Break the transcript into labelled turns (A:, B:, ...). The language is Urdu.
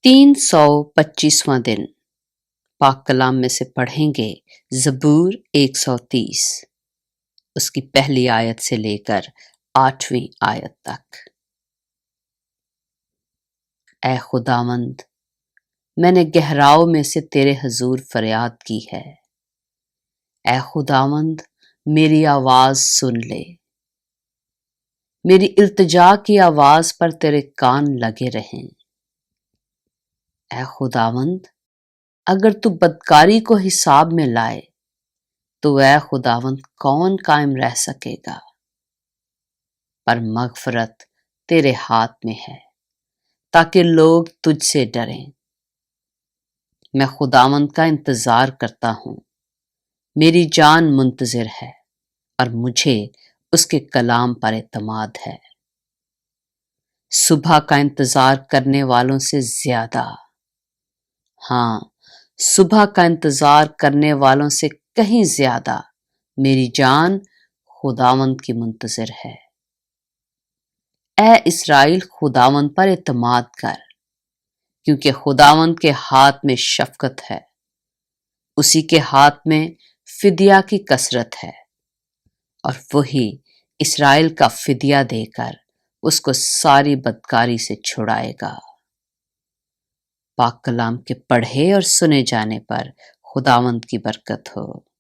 A: 325واں دن پاک کلام میں سے پڑھیں گے زبور 130، اس کی پہلی آیت سے لے کر 8ویں آیت تک۔ اے خداوند، میں نے گہراؤں میں سے تیرے حضور فریاد کی ہے۔ اے خداوند، میری آواز سن لے۔ میری التجا کی آواز پر تیرے کان لگے رہیں۔ اے خداوند، اگر تو بدکاری کو حساب میں لائے تو اے خداوند کون قائم رہ سکے گا؟ پر مغفرت تیرے ہاتھ میں ہے تاکہ لوگ تجھ سے ڈریں۔ میں خداوند کا انتظار کرتا ہوں، میری جان منتظر ہے اور مجھے اس کے کلام پر اعتماد ہے۔ صبح کا انتظار کرنے والوں سے زیادہ، ہاں، صبح کا انتظار کرنے والوں سے کہیں زیادہ میری جان خداوند کی منتظر ہے۔ اے اسرائیل، خداوند پر اعتماد کر، کیونکہ خداوند کے ہاتھ میں شفقت ہے، اسی کے ہاتھ میں فدیہ کی کثرت ہے، اور وہی اسرائیل کا فدیہ دے کر اس کو ساری بدکاری سے چھڑائے گا۔ پاک کلام کے پڑھے اور سنے جانے پر خداوند کی برکت ہو۔